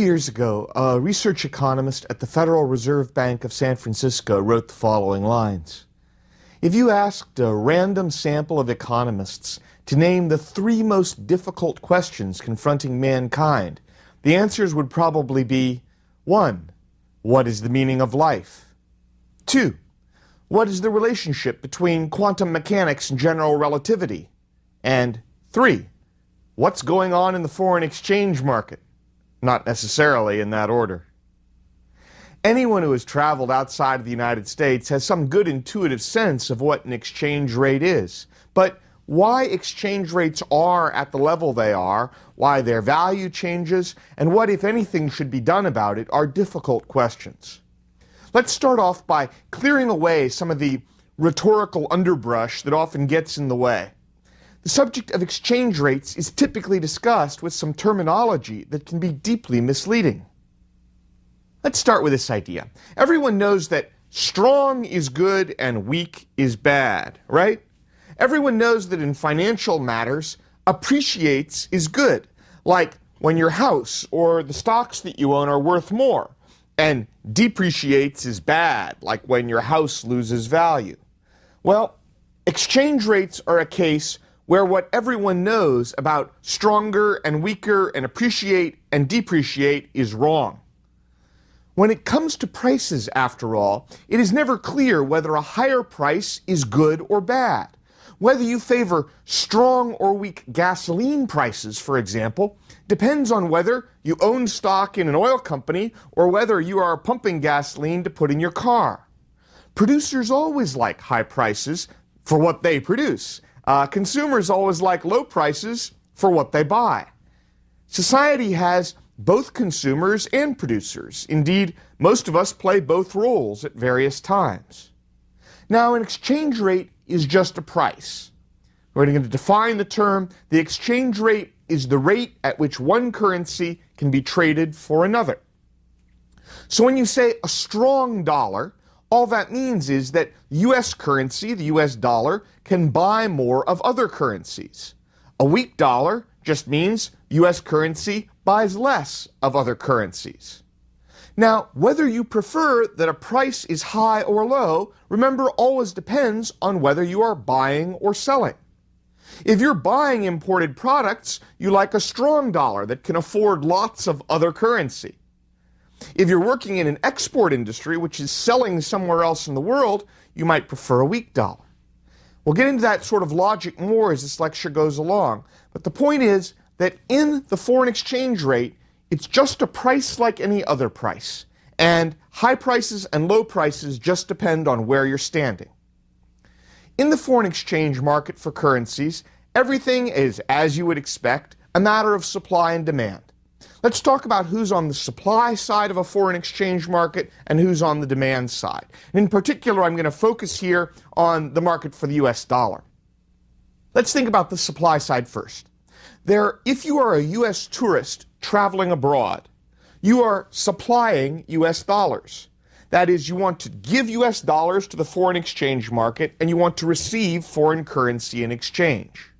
years ago, a research economist at the Federal Reserve Bank of San Francisco wrote the following lines. If you asked a random sample of economists to name the three most difficult questions confronting mankind, the answers would probably be 1. What is the meaning of life? 2. What is the relationship between quantum mechanics and general relativity? And 3. What's going on in the foreign exchange market? Not necessarily in that order. Anyone who has traveled outside of the United States has some good intuitive sense of what an exchange rate is. But why exchange rates are at the level they are, why their value changes, and what, if anything, should be done about it are difficult questions. Let's start off by clearing away some of the rhetorical underbrush that often gets in the way. The subject of exchange rates is typically discussed with some terminology that can be deeply misleading. Let's start with this idea. Everyone knows that strong is good and weak is bad, right? Everyone knows that in financial matters, appreciates is good, like when your house or the stocks that you own are worth more, and depreciates is bad, like when your house loses value. Well, exchange rates are a case where what everyone knows about stronger and weaker and appreciate and depreciate is wrong. When it comes to prices, after all, it is never clear whether a higher price is good or bad. Whether you favor strong or weak gasoline prices, for example, depends on whether you own stock in an oil company or whether you are pumping gasoline to put in your car. Producers always like high prices for what they produce. Consumers always like low prices for what they buy. Society has both consumers and producers. Indeed, most of us play both roles at various times. Now, an exchange rate is just a price. We're going to define the term. The exchange rate is the rate at which one currency can be traded for another. So when you say a strong dollar, all that means is that U.S. currency, the U.S. dollar, can buy more of other currencies. A weak dollar just means U.S. currency buys less of other currencies. Now, whether you prefer that a price is high or low, remember, always depends on whether you are buying or selling. If you're buying imported products, you like a strong dollar that can afford lots of other currency. If you're working in an export industry, which is selling somewhere else in the world, you might prefer a weak dollar. We'll get into that sort of logic more as this lecture goes along, but the point is that in the foreign exchange rate, it's just a price like any other price, and high prices and low prices just depend on where you're standing. In the foreign exchange market for currencies, everything is, as you would expect, a matter of supply and demand. Let's talk about who's on the supply side of a foreign exchange market and who's on the demand side. And in particular, I'm going to focus here on the market for the US dollar. Let's think about the supply side first. If you are a US tourist traveling abroad, you are supplying US dollars. That is, you want to give US dollars to the foreign exchange market and you want to receive foreign currency in exchange.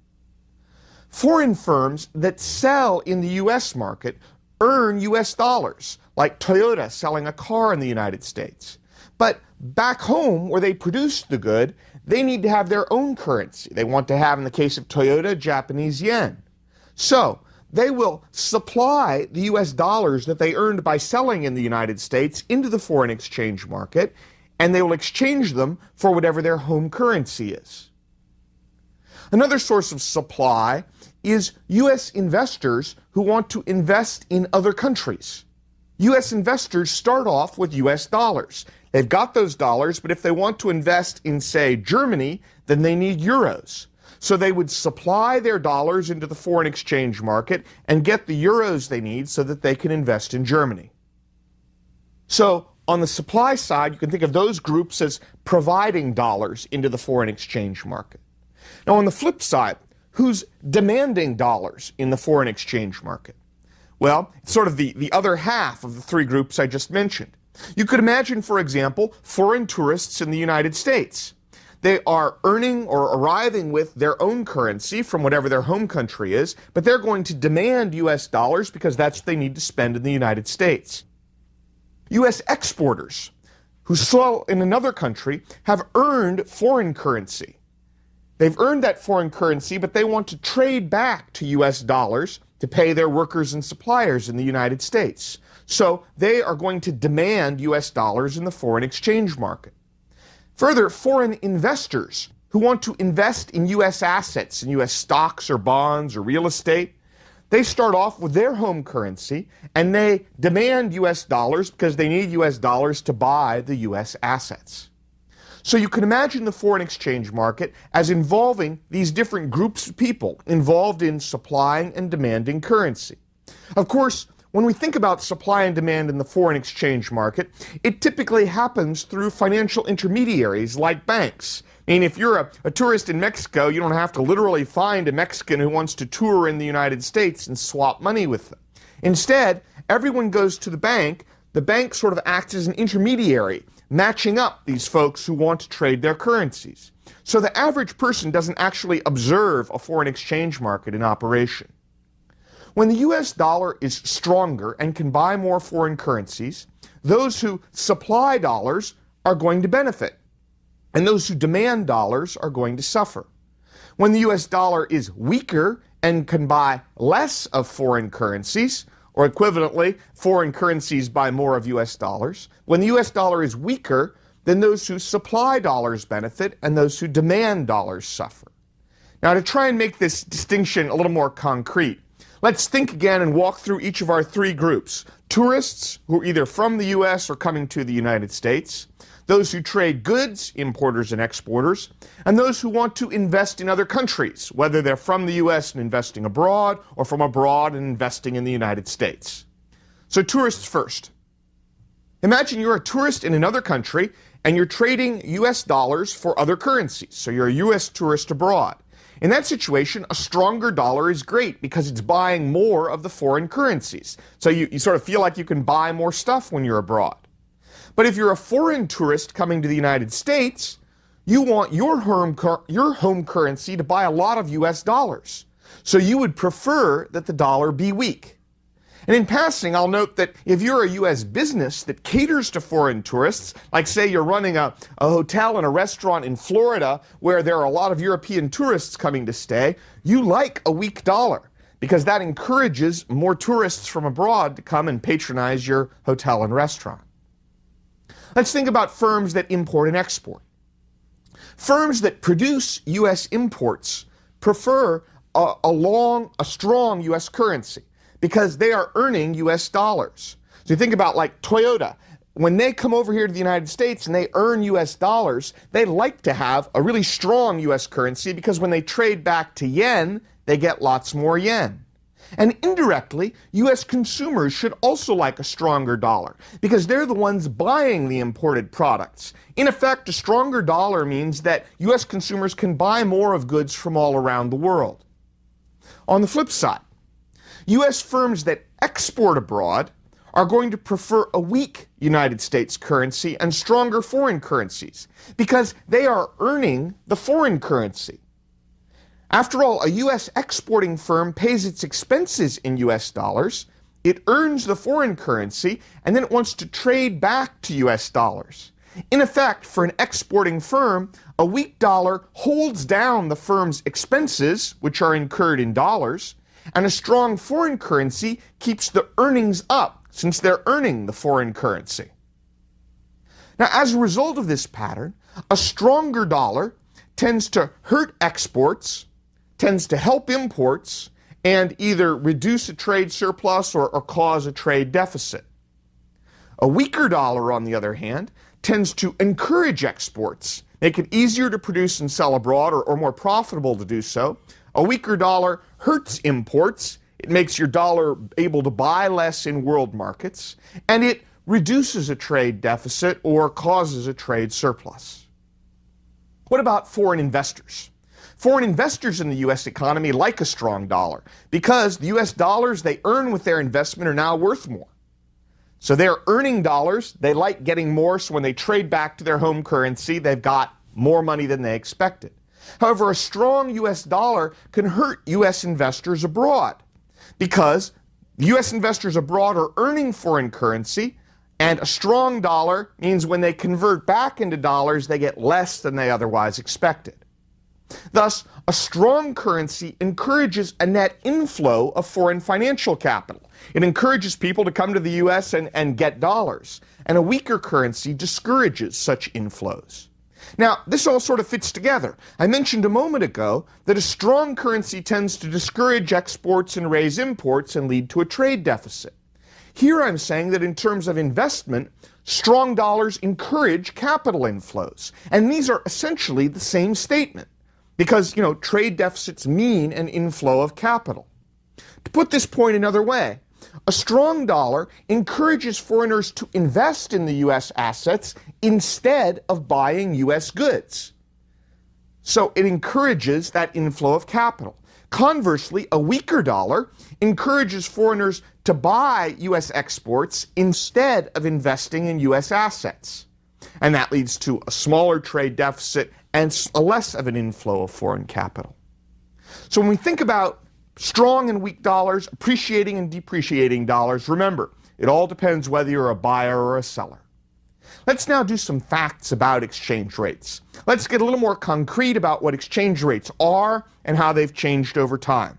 Foreign firms that sell in the U.S. market earn U.S. dollars, like Toyota selling a car in the United States. But back home, where they produce the good, they need to have their own currency. They want to have, in the case of Toyota, Japanese yen. So they will supply the U.S. dollars that they earned by selling in the United States into the foreign exchange market, and they will exchange them for whatever their home currency is. Another source of supply is U.S. investors who want to invest in other countries. U.S. investors start off with U.S. dollars. They've got those dollars, but if they want to invest in, say, Germany, then they need euros. So they would supply their dollars into the foreign exchange market and get the euros they need so that they can invest in Germany. So on the supply side, you can think of those groups as providing dollars into the foreign exchange market. Now on the flip side, who's demanding dollars in the foreign exchange market? Well, it's sort of the other half of the three groups I just mentioned. You could imagine, for example, foreign tourists in the United States. They are earning or arriving with their own currency from whatever their home country is, but they're going to demand US dollars because that's what they need to spend in the United States. US exporters who sell in another country have earned foreign currency. They've earned that foreign currency, but they want to trade back to US dollars to pay their workers and suppliers in the United States. So they are going to demand US dollars in the foreign exchange market. Further, foreign investors who want to invest in US assets, in US stocks or bonds or real estate, they start off with their home currency and they demand US dollars because they need US dollars to buy the US assets. So you can imagine the foreign exchange market as involving these different groups of people involved in supplying and demanding currency. Of course, when we think about supply and demand in the foreign exchange market, it typically happens through financial intermediaries like banks. I mean, if you're a tourist in Mexico, you don't have to literally find a Mexican who wants to tour in the United States and swap money with them. Instead, everyone goes to the bank. The bank sort of acts as an intermediary, matching up these folks who want to trade their currencies. So the average person doesn't actually observe a foreign exchange market in operation. When the US dollar is stronger and can buy more foreign currencies, those who supply dollars are going to benefit, and those who demand dollars are going to suffer. When the US dollar is weaker and can buy less of foreign currencies, or equivalently, foreign currencies buy more of US dollars, when the US dollar is weaker, then those who supply dollars benefit and those who demand dollars suffer. Now, to try and make this distinction a little more concrete, let's think again and walk through each of our three groups. Tourists who are either from the US or coming to the United States, those who trade goods, importers and exporters, and those who want to invest in other countries, whether they're from the US and investing abroad or from abroad and investing in the United States. So tourists first. Imagine you're a tourist in another country and you're trading US dollars for other currencies. So you're a US tourist abroad. In that situation, a stronger dollar is great because it's buying more of the foreign currencies. So you sort of feel like you can buy more stuff when you're abroad. But if you're a foreign tourist coming to the United States, you want your home currency to buy a lot of US dollars. So you would prefer that the dollar be weak. And in passing, I'll note that if you're a US business that caters to foreign tourists, like say you're running a hotel and a restaurant in Florida where there are a lot of European tourists coming to stay, you like a weak dollar because that encourages more tourists from abroad to come and patronize your hotel and restaurant. Let's think about firms that import and export. Firms that produce US imports prefer a strong US currency, because they are earning US dollars. So you think about like Toyota. When they come over here to the United States and they earn US dollars, they like to have a really strong US currency because when they trade back to yen, they get lots more yen. And indirectly, US consumers should also like a stronger dollar because they're the ones buying the imported products. In effect, a stronger dollar means that US consumers can buy more of goods from all around the world. On the flip side, US firms that export abroad are going to prefer a weak United States currency and stronger foreign currencies because they are earning the foreign currency. After all, a US exporting firm pays its expenses in US dollars, it earns the foreign currency, and then it wants to trade back to US dollars. In effect, for an exporting firm, a weak dollar holds down the firm's expenses, which are incurred in dollars, and a strong foreign currency keeps the earnings up, since they're earning the foreign currency. Now, as a result of this pattern, a stronger dollar tends to hurt exports, tends to help imports, and either reduce a trade surplus or cause a trade deficit. A weaker dollar, on the other hand, tends to encourage exports, make it easier to produce and sell abroad or more profitable to do so. A weaker dollar hurts imports, it makes your dollar able to buy less in world markets, and it reduces a trade deficit or causes a trade surplus. What about foreign investors? Foreign investors in the U.S. economy like a strong dollar because the U.S. dollars they earn with their investment are now worth more. So they're earning dollars, they like getting more, so when they trade back to their home currency, they've got more money than they expected. However, a strong U.S. dollar can hurt U.S. investors abroad because U.S. investors abroad are earning foreign currency, and a strong dollar means when they convert back into dollars, they get less than they otherwise expected. Thus, a strong currency encourages a net inflow of foreign financial capital. It encourages people to come to the U.S. and get dollars. And a weaker currency discourages such inflows. Now, this all sort of fits together. I mentioned a moment ago that a strong currency tends to discourage exports and raise imports and lead to a trade deficit. Here I'm saying that in terms of investment, strong dollars encourage capital inflows. And these are essentially the same statement. Because, trade deficits mean an inflow of capital. To put this point another way, a strong dollar encourages foreigners to invest in the U.S. assets instead of buying U.S. goods. So it encourages that inflow of capital. Conversely, a weaker dollar encourages foreigners to buy U.S. exports instead of investing in U.S. assets. And that leads to a smaller trade deficit and less of an inflow of foreign capital. So when we think about strong and weak dollars, appreciating and depreciating dollars, remember, it all depends whether you're a buyer or a seller. Let's now do some facts about exchange rates. Let's get a little more concrete about what exchange rates are and how they've changed over time.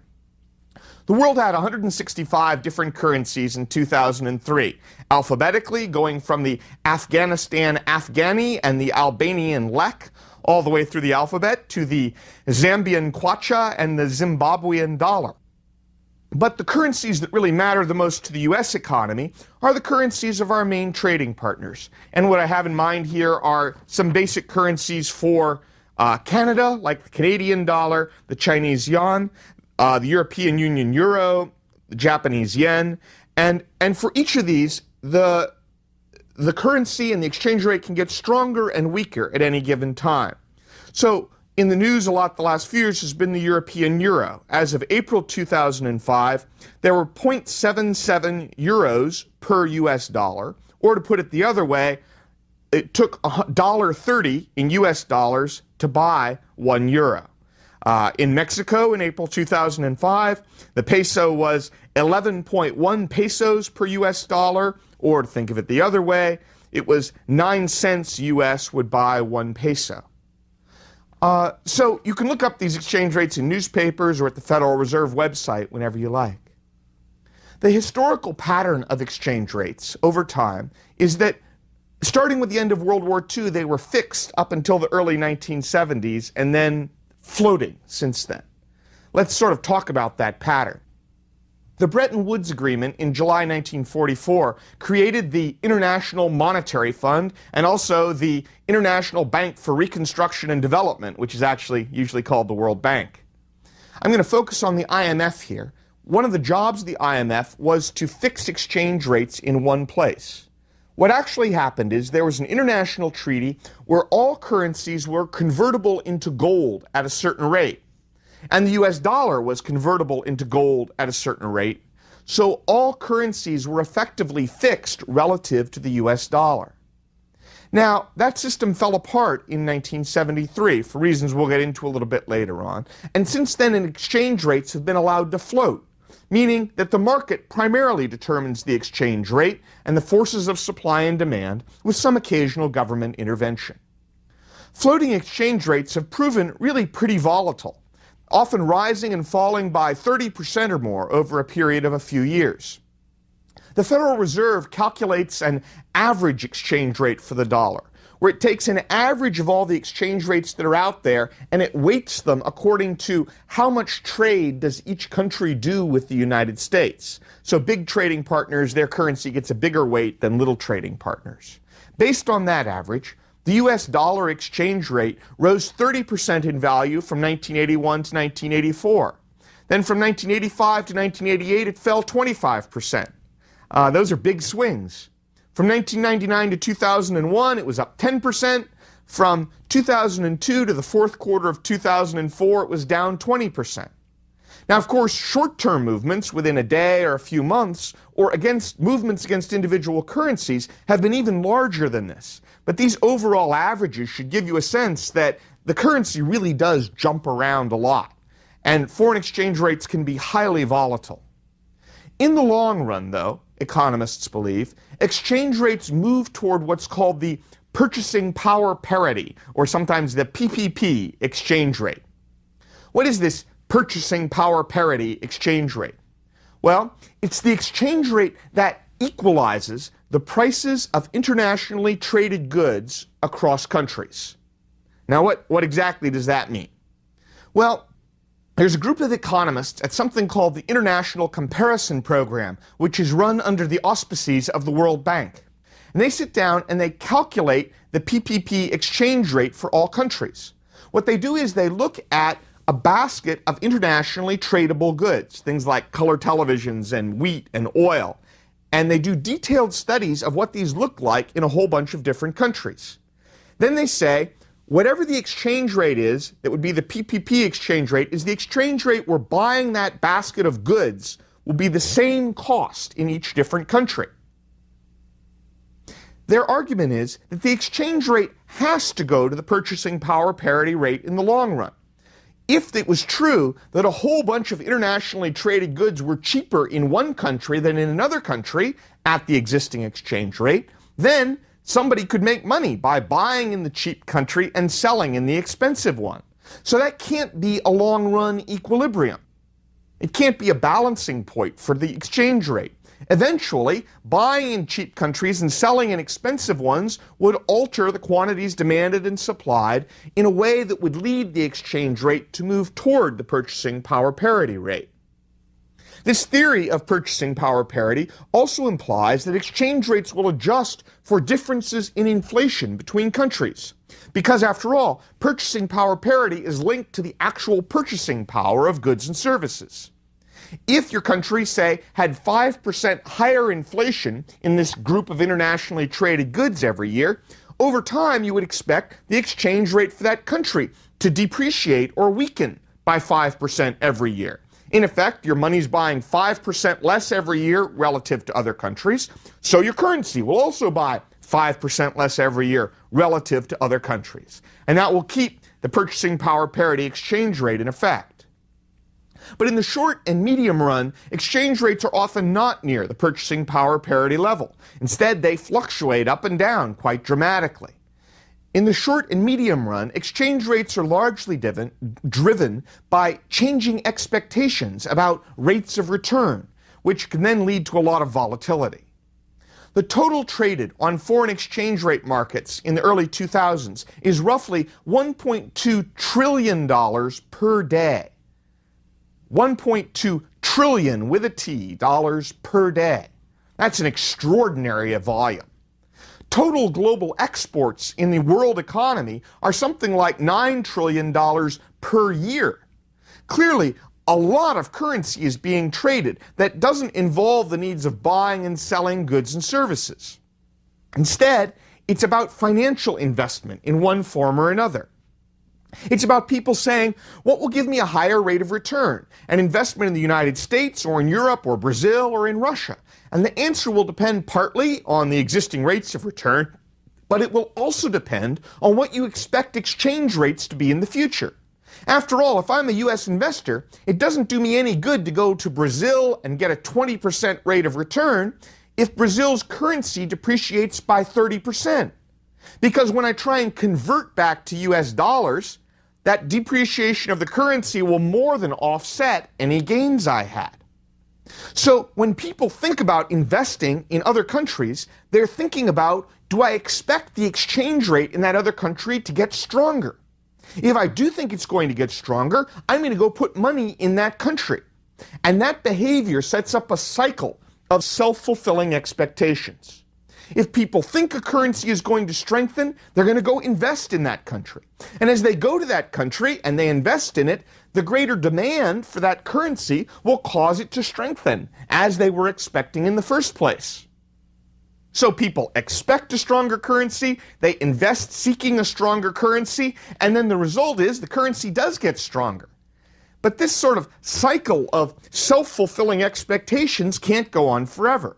The world had 165 different currencies in 2003, alphabetically going from the Afghanistan Afghani and the Albanian lek, all the way through the alphabet to the Zambian kwacha and the Zimbabwean dollar. But the currencies that really matter the most to the U.S. economy are the currencies of our main trading partners. And what I have in mind here are some basic currencies for Canada, like the Canadian dollar, the Chinese yuan, the European Union euro, the Japanese yen. And for each of these, the currency and the exchange rate can get stronger and weaker at any given time. So in the news a lot the last few years has been the European euro. As of April 2005, there were 0.77 euros per US dollar, or to put it the other way, it took $1.30 in US dollars to buy 1 euro. In Mexico in April 2005, the peso was 11.1 pesos per US dollar, or to think of it the other way, it was 9 cents US would buy 1 peso. So you can look up these exchange rates in newspapers or at the Federal Reserve website whenever you like. The historical pattern of exchange rates over time is that starting with the end of World War II, they were fixed up until the early 1970s and then floating since then. Let's sort of talk about that pattern. The Bretton Woods Agreement in July 1944 created the International Monetary Fund and also the International Bank for Reconstruction and Development, which is actually usually called the World Bank. I'm going to focus on the IMF here. One of the jobs of the IMF was to fix exchange rates in one place. What actually happened is there was an international treaty where all currencies were convertible into gold at a certain rate. And the US dollar was convertible into gold at a certain rate. So all currencies were effectively fixed relative to the US dollar. Now, that system fell apart in 1973 for reasons we'll get into a little bit later on. And since then, exchange rates have been allowed to float, meaning that the market primarily determines the exchange rate and the forces of supply and demand with some occasional government intervention. Floating exchange rates have proven really pretty volatile, often rising and falling by 30% or more over a period of a few years. The Federal Reserve calculates an average exchange rate for the dollar, where it takes an average of all the exchange rates that are out there and it weights them according to how much trade does each country do with the United States. So big trading partners, their currency gets a bigger weight than little trading partners. Based on that average, the US dollar exchange rate rose 30% in value from 1981 to 1984. Then from 1985 to 1988, it fell 25%. Those are big swings. From 1999 to 2001, it was up 10%. From 2002 to the fourth quarter of 2004, it was down 20%. Now, of course, short-term movements within a day or a few months, or movements against individual currencies, have been even larger than this. But these overall averages should give you a sense that the currency really does jump around a lot, and foreign exchange rates can be highly volatile. In the long run, though, economists believe, exchange rates move toward what's called the purchasing power parity, or sometimes the PPP exchange rate. What is this purchasing power parity exchange rate? Well, it's the exchange rate that equalizes the prices of internationally traded goods across countries. Now, what exactly does that mean? Well, there's a group of economists at something called the International Comparison Program, which is run under the auspices of the World Bank. And they sit down and they calculate the PPP exchange rate for all countries. What they do is they look at a basket of internationally tradable goods, things like color televisions and wheat and oil, and they do detailed studies of what these look like in a whole bunch of different countries. Then they say, whatever the exchange rate is, that would be the PPP exchange rate, is the exchange rate we're buying that basket of goods will be the same cost in each different country. Their argument is that the exchange rate has to go to the purchasing power parity rate in the long run. If it was true that a whole bunch of internationally traded goods were cheaper in one country than in another country at the existing exchange rate, then somebody could make money by buying in the cheap country and selling in the expensive one. So that can't be a long-run equilibrium. It can't be a balancing point for the exchange rate. Eventually, buying in cheap countries and selling in expensive ones would alter the quantities demanded and supplied in a way that would lead the exchange rate to move toward the purchasing power parity rate. This theory of purchasing power parity also implies that exchange rates will adjust for differences in inflation between countries. Because after all, purchasing power parity is linked to the actual purchasing power of goods and services. If your country, say, had 5% higher inflation in this group of internationally traded goods every year, over time you would expect the exchange rate for that country to depreciate or weaken by 5% every year. In effect, your money's buying 5% less every year relative to other countries, so your currency will also buy 5% less every year relative to other countries. And that will keep the purchasing power parity exchange rate in effect. But in the short and medium run, exchange rates are often not near the purchasing power parity level. Instead, they fluctuate up and down quite dramatically. In the short and medium run, exchange rates are largely driven by changing expectations about rates of return, which can then lead to a lot of volatility. The total traded on foreign exchange rate markets in the early 2000s is roughly $1.2 trillion per day. 1.2 trillion with a T dollars per day. That's an extraordinary volume. Total global exports in the world economy are something like $9 trillion per year. Clearly, a lot of currency is being traded that doesn't involve the needs of buying and selling goods and services. Instead, it's about financial investment in one form or another. It's about people saying, what will give me a higher rate of return? An investment in the United States or in Europe or Brazil or in Russia? And the answer will depend partly on the existing rates of return, but it will also depend on what you expect exchange rates to be in the future. After all, if I'm a U.S. investor, it doesn't do me any good to go to Brazil and get a 20% rate of return if Brazil's currency depreciates by 30%. Because when I try and convert back to US dollars, that depreciation of the currency will more than offset any gains I had. So when people think about investing in other countries, they're thinking about, do I expect the exchange rate in that other country to get stronger? If I do think it's going to get stronger, I'm going to go put money in that country. And that behavior sets up a cycle of self-fulfilling expectations. If people think a currency is going to strengthen, they're going to go invest in that country. And as they go to that country and they invest in it, the greater demand for that currency will cause it to strengthen, as they were expecting in the first place. So people expect a stronger currency, they invest seeking a stronger currency, and then the result is the currency does get stronger. But this sort of cycle of self-fulfilling expectations can't go on forever.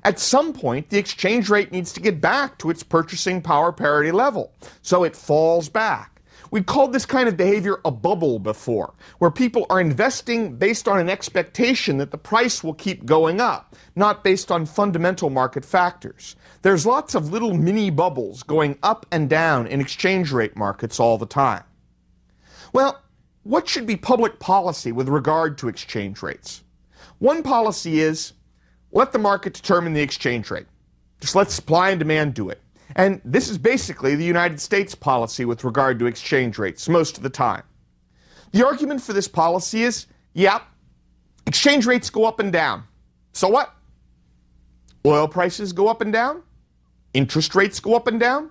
At some point, the exchange rate needs to get back to its purchasing power parity level, so it falls back. We called this kind of behavior a bubble before, where people are investing based on an expectation that the price will keep going up, not based on fundamental market factors. There's lots of little mini bubbles going up and down in exchange rate markets all the time. Well, what should be public policy with regard to exchange rates? One policy is, let the market determine the exchange rate. Just let supply and demand do it. And this is basically the United States policy with regard to exchange rates most of the time. The argument for this policy is, yeah, exchange rates go up and down. So what? Oil prices go up and down. Interest rates go up and down.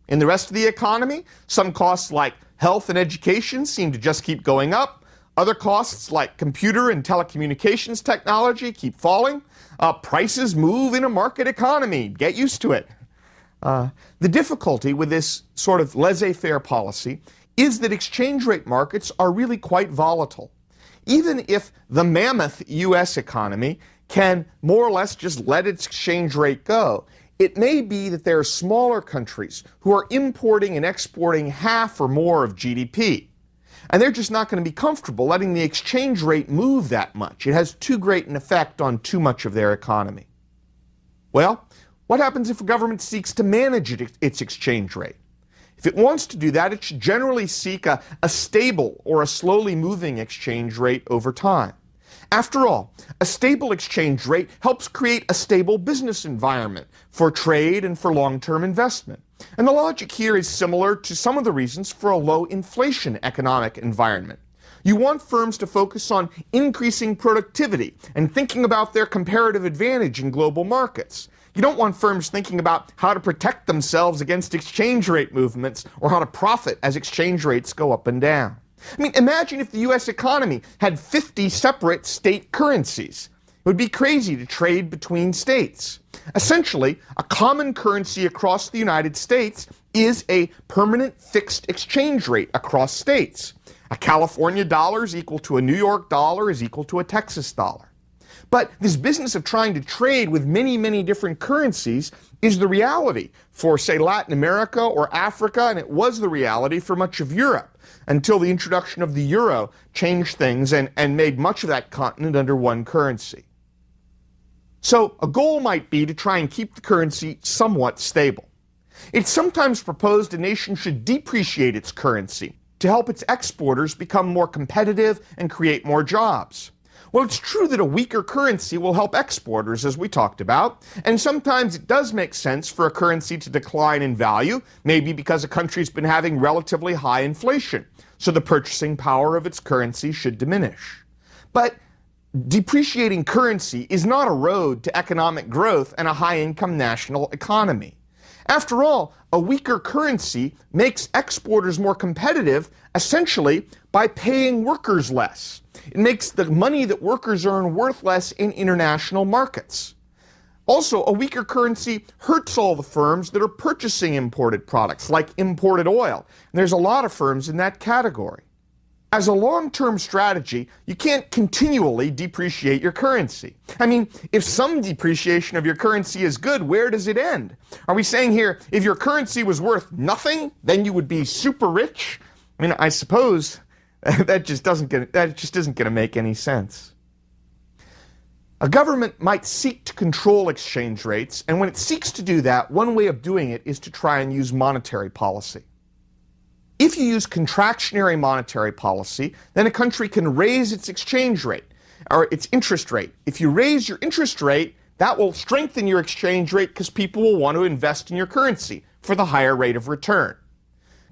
In the rest of the economy, some costs like health and education seem to just keep going up. Other costs like computer and telecommunications technology keep falling. Prices move in a market economy. Get used to it. The difficulty with this sort of laissez-faire policy is that exchange rate markets are really quite volatile. Even if the mammoth U.S. economy can more or less just let its exchange rate go, it may be that there are smaller countries who are importing and exporting half or more of GDP. And they're just not going to be comfortable letting the exchange rate move that much. It has too great an effect on too much of their economy. Well, what happens if a government seeks to manage its exchange rate? If it wants to do that, it should generally seek a stable or a slowly moving exchange rate over time. After all, a stable exchange rate helps create a stable business environment for trade and for long-term investment. And the logic here is similar to some of the reasons for a low inflation economic environment. You want firms to focus on increasing productivity and thinking about their comparative advantage in global markets. You don't want firms thinking about how to protect themselves against exchange rate movements or how to profit as exchange rates go up and down. I mean, imagine if the U.S. economy had 50 separate state currencies. It would be crazy to trade between states. Essentially, a common currency across the United States is a permanent fixed exchange rate across states. A California dollar is equal to a New York dollar is equal to a Texas dollar. But this business of trying to trade with many, many different currencies is the reality for, say, Latin America or Africa, and it was the reality for much of Europe until the introduction of the euro changed things and made much of that continent under one currency. So a goal might be to try and keep the currency somewhat stable. It's sometimes proposed a nation should depreciate its currency to help its exporters become more competitive and create more jobs. Well, it's true that a weaker currency will help exporters, as we talked about, and sometimes it does make sense for a currency to decline in value, maybe because a country's been having relatively high inflation, so the purchasing power of its currency should diminish. But depreciating currency is not a road to economic growth and a high-income national economy. After all, a weaker currency makes exporters more competitive, essentially by paying workers less. It makes the money that workers earn worth less in international markets. Also, a weaker currency hurts all the firms that are purchasing imported products, like imported oil. And there's a lot of firms in that category. As a long-term strategy, you can't continually depreciate your currency. I mean, if some depreciation of your currency is good, where does it end? Are we saying here, if your currency was worth nothing, then you would be super rich? I mean, I suppose that just isn't going to make any sense. A government might seek to control exchange rates, and when it seeks to do that, one way of doing it is to try and use monetary policy. If you use contractionary monetary policy, then a country can raise its exchange rate, or its interest rate. If you raise your interest rate, that will strengthen your exchange rate because people will want to invest in your currency for the higher rate of return.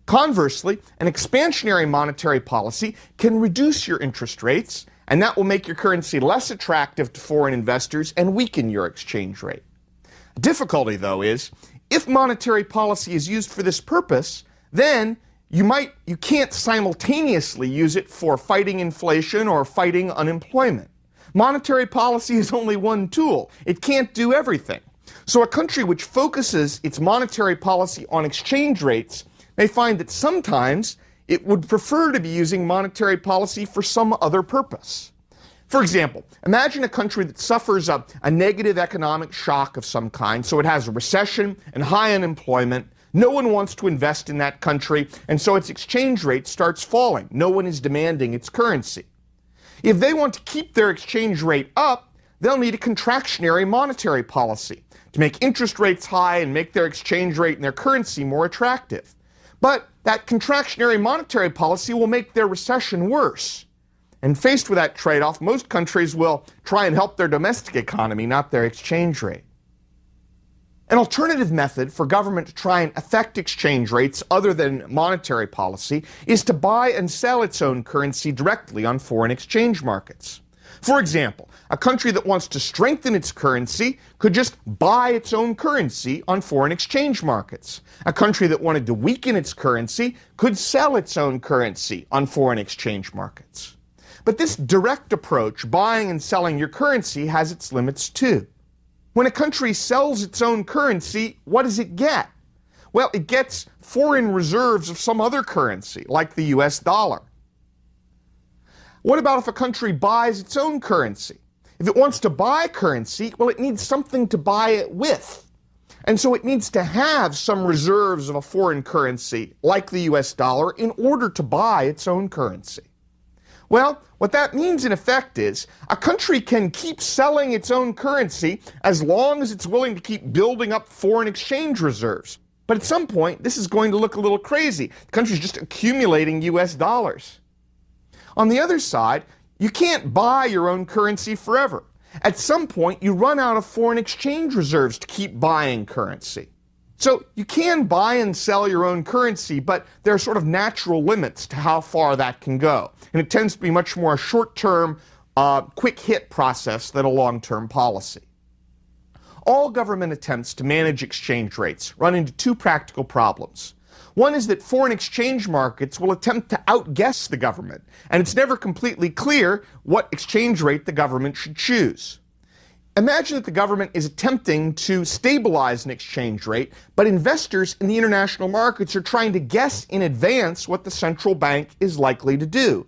Conversely, an expansionary monetary policy can reduce your interest rates, and that will make your currency less attractive to foreign investors and weaken your exchange rate. The difficulty, though, is if monetary policy is used for this purpose, then you can't simultaneously use it for fighting inflation or fighting unemployment. Monetary policy is only one tool. It can't do everything. So a country which focuses its monetary policy on exchange rates may find that sometimes it would prefer to be using monetary policy for some other purpose. For example, imagine a country that suffers a negative economic shock of some kind, so it has a recession and high unemployment. No one wants to invest in that country, and so its exchange rate starts falling. No one is demanding its currency. If they want to keep their exchange rate up, they'll need a contractionary monetary policy to make interest rates high and make their exchange rate and their currency more attractive. But that contractionary monetary policy will make their recession worse. And faced with that trade-off, most countries will try and help their domestic economy, not their exchange rate. An alternative method for government to try and affect exchange rates other than monetary policy is to buy and sell its own currency directly on foreign exchange markets. For example, a country that wants to strengthen its currency could just buy its own currency on foreign exchange markets. A country that wanted to weaken its currency could sell its own currency on foreign exchange markets. But this direct approach, buying and selling your currency, has its limits too. When a country sells its own currency, what does it get? Well, it gets foreign reserves of some other currency, like the US dollar. What about if a country buys its own currency? If it wants to buy currency, well, it needs something to buy it with. And so it needs to have some reserves of a foreign currency, like the US dollar, in order to buy its own currency. Well, what that means in effect is a country can keep selling its own currency as long as it's willing to keep building up foreign exchange reserves. But at some point, this is going to look a little crazy. The country's just accumulating US dollars. On the other side, you can't buy your own currency forever. At some point, you run out of foreign exchange reserves to keep buying currency. So you can buy and sell your own currency, but there are sort of natural limits to how far that can go. And it tends to be much more a short-term, quick-hit process than a long-term policy. All government attempts to manage exchange rates run into two practical problems. One is that foreign exchange markets will attempt to outguess the government, and it's never completely clear what exchange rate the government should choose. Imagine that the government is attempting to stabilize an exchange rate, but investors in the international markets are trying to guess in advance what the central bank is likely to do.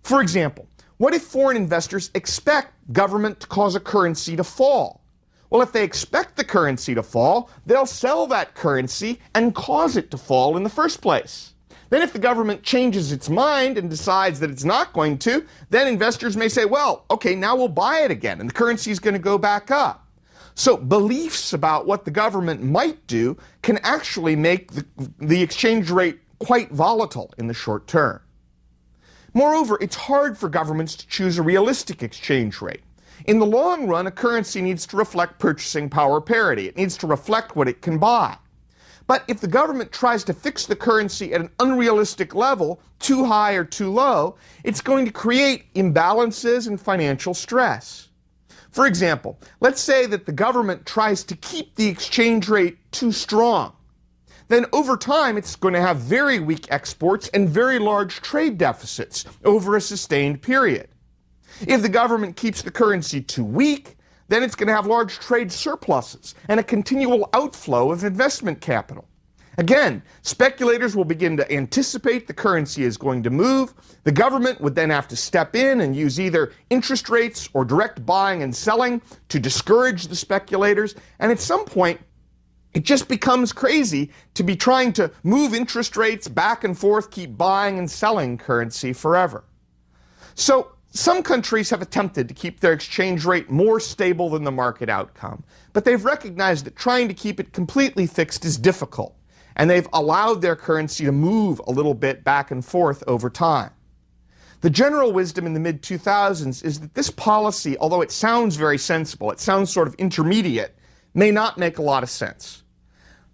For example, what if foreign investors expect government to cause a currency to fall? Well, if they expect the currency to fall, they'll sell that currency and cause it to fall in the first place. Then if the government changes its mind and decides that it's not going to, then investors may say, well, okay, now we'll buy it again, and the currency is going to go back up. So beliefs about what the government might do can actually make the exchange rate quite volatile in the short term. Moreover, it's hard for governments to choose a realistic exchange rate. In the long run, a currency needs to reflect purchasing power parity. It needs to reflect what it can buy. But if the government tries to fix the currency at an unrealistic level, too high or too low, it's going to create imbalances and financial stress. For example, let's say that the government tries to keep the exchange rate too strong. Then over time, it's going to have very weak exports and very large trade deficits over a sustained period. If the government keeps the currency too weak, then it's going to have large trade surpluses and a continual outflow of investment capital. Again, speculators will begin to anticipate the currency is going to move. The government would then have to step in and use either interest rates or direct buying and selling to discourage the speculators. And at some point, it just becomes crazy to be trying to move interest rates back and forth, keep buying and selling currency forever. So some countries have attempted to keep their exchange rate more stable than the market outcome, but they've recognized that trying to keep it completely fixed is difficult, and they've allowed their currency to move a little bit back and forth over time. The general wisdom in the mid-2000s is that this policy, although it sounds very sensible, it sounds sort of intermediate, may not make a lot of sense.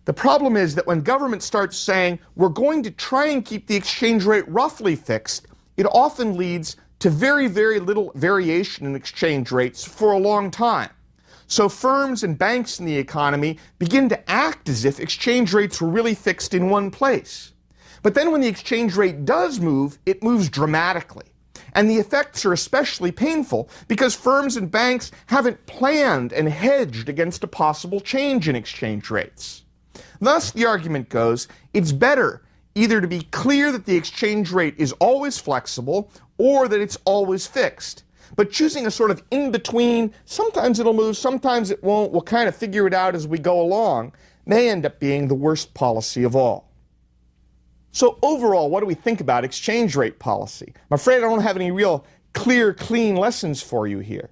The problem is that when government starts saying, we're going to try and keep the exchange rate roughly fixed, it often leads to very, very little variation in exchange rates for a long time. So firms and banks in the economy begin to act as if exchange rates were really fixed in one place. But then when the exchange rate does move, it moves dramatically. And the effects are especially painful because firms and banks haven't planned and hedged against a possible change in exchange rates. Thus, the argument goes, it's better either to be clear that the exchange rate is always flexible or that it's always fixed. But choosing a sort of in-between, sometimes it'll move, sometimes it won't, we'll kind of figure it out as we go along, may end up being the worst policy of all. So overall, what do we think about exchange rate policy? I'm afraid I don't have any real clear, clean lessons for you here.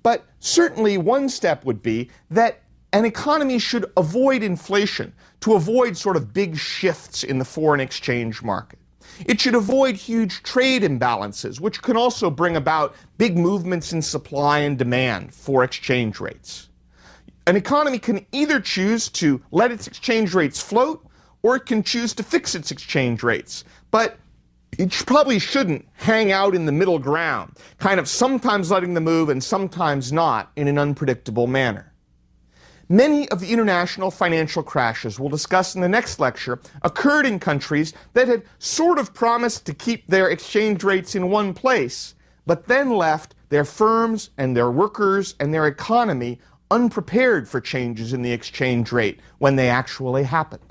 But certainly one step would be that an economy should avoid inflation to avoid sort of big shifts in the foreign exchange market. It should avoid huge trade imbalances, which can also bring about big movements in supply and demand for exchange rates. An economy can either choose to let its exchange rates float, or it can choose to fix its exchange rates. But it probably shouldn't hang out in the middle ground, kind of sometimes letting them move and sometimes not in an unpredictable manner. Many of the international financial crashes we'll discuss in the next lecture occurred in countries that had sort of promised to keep their exchange rates in one place, but then left their firms and their workers and their economy unprepared for changes in the exchange rate when they actually happened.